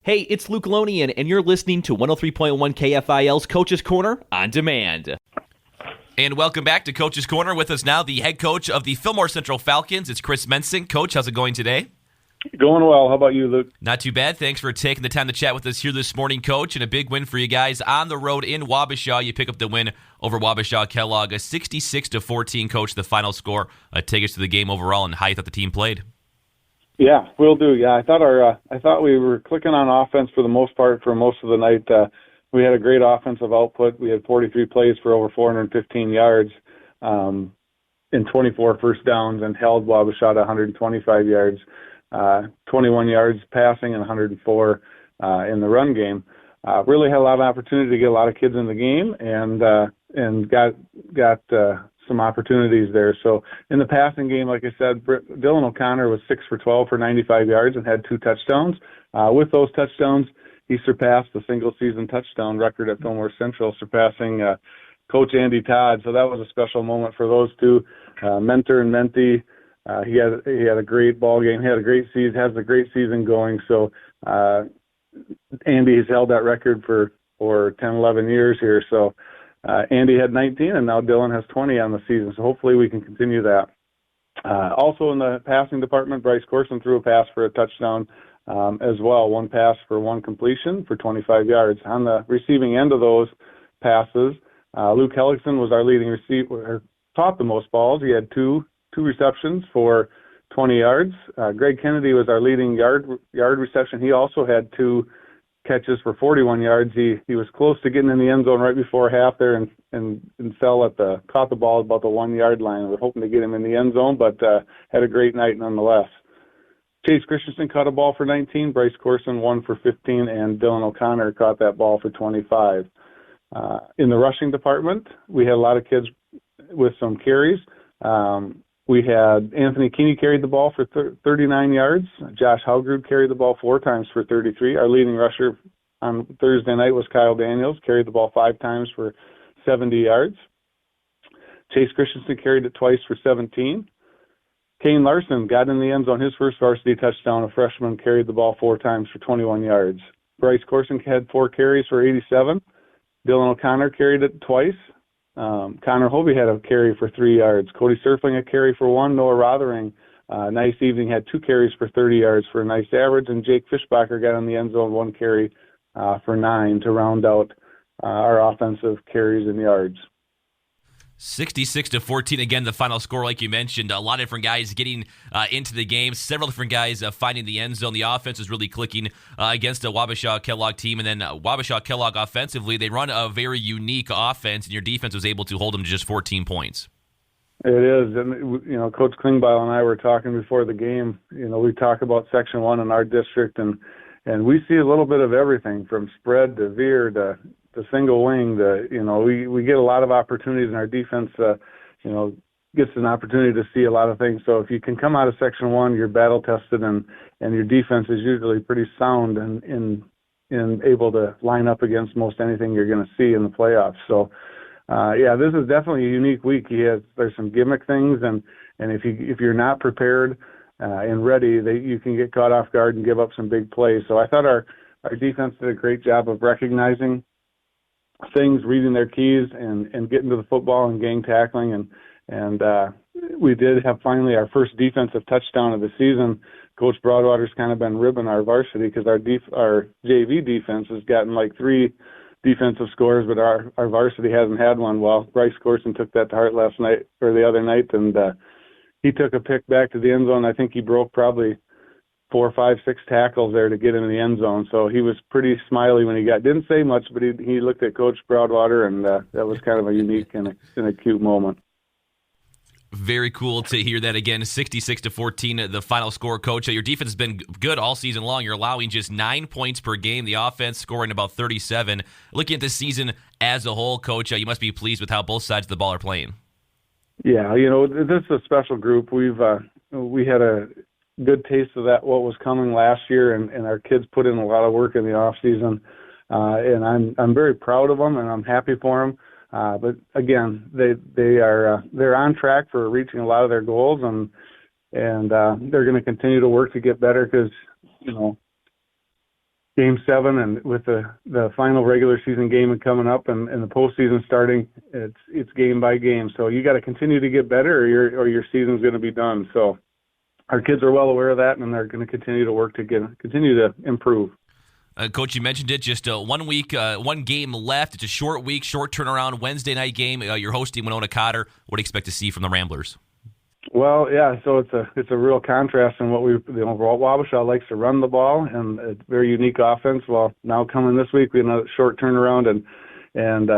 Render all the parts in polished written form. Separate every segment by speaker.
Speaker 1: Hey, it's Luke Lonien, and you're listening to 103.1 KFIL's Coach's Corner on Demand. And welcome back to Coach's Corner. With us now, the head coach of the Fillmore Central Falcons. It's Chris Mensink. Coach, how's it going today?
Speaker 2: Going well. How about you, Luke?
Speaker 1: Not too bad. Thanks for taking the time to chat with us here this morning, Coach. And a big win for you guys on the road in Wabasha. You pick up the win over Wabasha-Kellogg, a 66-14, Coach, the final score. Take us to the game overall and how you thought the team played.
Speaker 2: Yeah, will do. Yeah, I thought we were clicking on offense for the most part for most of the night. We had a great offensive output. We had 43 plays for over 415 yards and 24 first downs, and held Wabasha to 125 yards, 21 yards passing, and 104 in the run game. Really had a lot of opportunity to get a lot of kids in the game, and got some opportunities there. So in the passing game, like I said, Dylan O'Connor was 6 for 12 for 95 yards and had 2 touchdowns. With those touchdowns, he surpassed the single-season touchdown record at Fillmore Central, surpassing Coach Andy Todd. So that was a special moment for those two, mentor and mentee. He had a great ball game. He had a great season. Has a great season going. So Andy has held that record for 10, 11 years here. So Andy had 19, and now Dylan has 20 on the season. So hopefully we can continue that. Also in the passing department, Bryce Corson threw a pass for a touchdown as well. 1 pass for 1 completion for 25 yards. On the receiving end of those passes, Luke Hellickson was our leading receiver, caught the most balls. He had two receptions for 20 yards. Greg Kennedy was our leading yard reception. He also had 2 catches for 41 yards. He was close to getting in the end zone right before half there, and caught the ball about the 1 yard line. We're hoping to get him in the end zone, but had a great night nonetheless. Chase Christensen caught a ball for 19, Bryce Corson 1 for 15, and Dylan O'Connor caught that ball for 25. In the rushing department, we had a lot of kids with some carries. We had Anthony Keeney carried the ball for 39 yards. Josh Haugrud carried the ball 4 times for 33. Our leading rusher on Thursday night was Kyle Daniels, carried the ball 5 times for 70 yards. Chase Christensen carried it twice for 17. Kane Larson got in the end zone, his first varsity touchdown. A freshman carried the ball 4 times for 21 yards. Bryce Corson had 4 carries for 87. Dylan O'Connor carried it twice. Connor Hovey had a carry for 3 yards. Cody Surfling a carry for 1. Noah Rothering, nice evening, had 2 carries for 30 yards for a nice average. And Jake Fischbacher got in the end zone, 1 carry for 9 to round out our offensive carries and yards.
Speaker 1: 66-14, again, the final score, like you mentioned. A lot of different guys getting into the game, several different guys finding the end zone. The offense is really clicking against a Wabasha-Kellogg team, and then Wabasha-Kellogg offensively, they run a very unique offense, and your defense was able to hold them to just 14 points.
Speaker 2: It is, and Coach Klingbeil and I were talking before the game. We talk about Section 1 in our district, and we see a little bit of everything from spread to veer to the single wing. We get a lot of opportunities, and our defense, gets an opportunity to see a lot of things. So if you can come out of Section 1, you're battle tested, and your defense is usually pretty sound and able to line up against most anything you're going to see in the playoffs. So, this is definitely a unique week. There's some gimmick things, and if you're not prepared and ready, you can get caught off guard and give up some big plays. So I thought our defense did a great job of recognizing things, reading their keys, and getting to the football and gang tackling, and we did have finally our first defensive touchdown of the season. Coach Broadwater's kind of been ribbing our varsity because our JV defense has gotten like 3 defensive scores, but our varsity hasn't had one. Well, Bryce Corson took that to heart the other night, and he took a pick back to the end zone. I think he broke probably 4, 5, 6 tackles there to get in the end zone. So he was pretty smiley when he didn't say much, but he looked at Coach Broadwater, and that was kind of a unique and a cute moment.
Speaker 1: Very cool to hear that again. 66-14, the final score, Coach. Your defense has been good all season long. You're allowing just 9 points per game. The offense scoring about 37. Looking at the season as a whole, Coach, you must be pleased with how both sides of the ball are playing.
Speaker 2: Yeah, this is a special group. We had a good taste of that, what was coming last year, and our kids put in a lot of work in the off season, and I'm very proud of them, and I'm happy for them. But again, they're on track for reaching a lot of their goals, and they're going to continue to work to get better because Game 7, and with the final regular season game coming up and the postseason starting, it's game by game. So you got to continue to get better, or your season's going to be done. So our kids are well aware of that, and they're going to continue to work to continue to improve.
Speaker 1: Coach, you mentioned it, just 1 week, one game left. It's a short week, short turnaround, Wednesday night game. You're hosting Winona Cotter. What do you expect to see from the Ramblers?
Speaker 2: Well, yeah, so it's a real contrast in what Wabasha likes to run the ball, and it's a very unique offense. Well, now coming this week, we have a short turnaround, and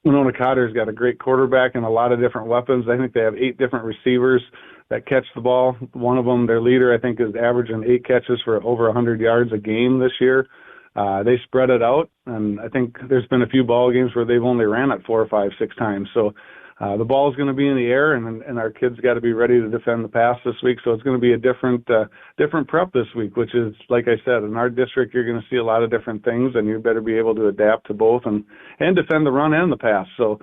Speaker 2: Winona Cotter's got a great quarterback and a lot of different weapons. I think they have 8 different receivers that catch the ball. One of them, their leader, I think, is averaging 8 catches for over 100 yards a game this year. They spread it out, and I think there's been a few ball games where they've only ran it 4 or 5, 6 times. So the ball is going to be in the air, and our kids got to be ready to defend the pass this week. So it's going to be a different prep this week, which is, like I said, in our district, you're going to see a lot of different things, and you better be able to adapt to both and defend the run and the pass. So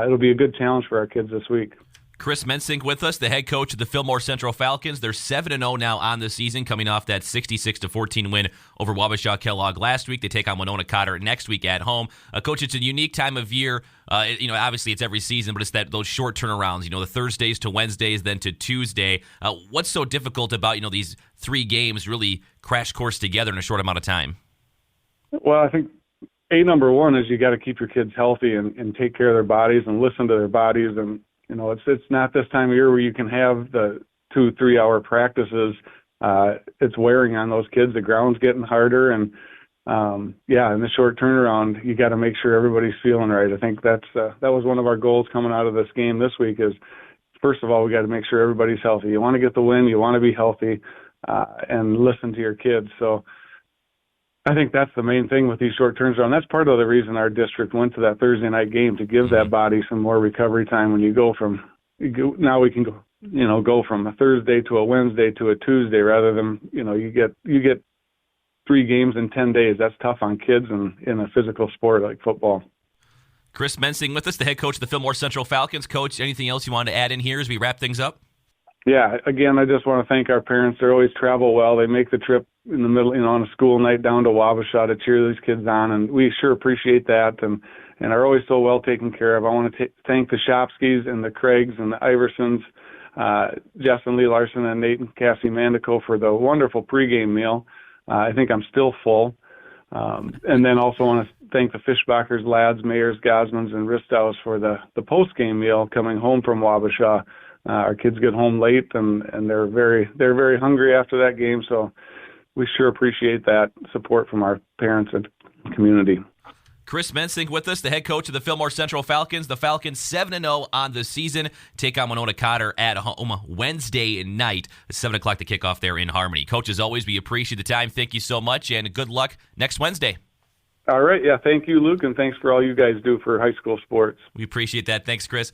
Speaker 2: it'll be a good challenge for our kids this week.
Speaker 1: Chris Mensink with us, the head coach of the Fillmore Central Falcons. They're 7-0 now on the season, coming off that 66-14 win over Wabasha-Kellogg last week. They take on Winona Cotter next week at home. Coach, it's a unique time of year. Obviously it's every season, but it's those short turnarounds. The Thursdays to Wednesdays, then to Tuesday. What's so difficult about these 3 games really crash course together in a short amount of time?
Speaker 2: Well, I think number one is you got to keep your kids healthy and take care of their bodies and listen to their bodies. And it's not this time of year where you can have the 2-3 hour practices. It's wearing on those kids. The ground's getting harder, and in the short turnaround, you got to make sure everybody's feeling right. I think that was one of our goals coming out of this game this week. Is first of all, we got to make sure everybody's healthy. You want to get the win, you want to be healthy, and listen to your kids. So I think that's the main thing with these short turnarounds. That's part of the reason our district went to that Thursday night game, to give that body some more recovery time. When you go from now, we can go from a Thursday to a Wednesday to a Tuesday, rather than you get 3 games in 10 days. That's tough on kids in a physical sport like football.
Speaker 1: Chris Mensink with us, the head coach of the Fillmore Central Falcons. Coach, anything else you want to add in here as we wrap things up?
Speaker 2: Yeah, again, I just want to thank our parents. They always travel well. They make the trip in the middle, on a school night down to Wabasha to cheer these kids on, and we sure appreciate that, and are always so well taken care of. I want to thank the Shopskys and the Craigs and the Iversons, Jess and Lee Larson and Nate and Cassie Mandico for the wonderful pregame meal. I think I'm still full. And then also want to thank the Fishbachers, Lads, Mayers, Gosmans, and Ristows for the post-game meal coming home from Wabasha. Our kids get home late, and they're very hungry after that game, so we sure appreciate that support from our parents and community.
Speaker 1: Chris Mensink with us, the head coach of the Fillmore Central Falcons. The Falcons 7-0 on the season. Take on Winona Cotter at home Wednesday night at 7 o'clock to kick off there in Harmony. Coach, as always, we appreciate the time. Thank you so much, and good luck next Wednesday.
Speaker 2: All right. Yeah, thank you, Luke, and thanks for all you guys do for high school sports.
Speaker 1: We appreciate that. Thanks, Chris.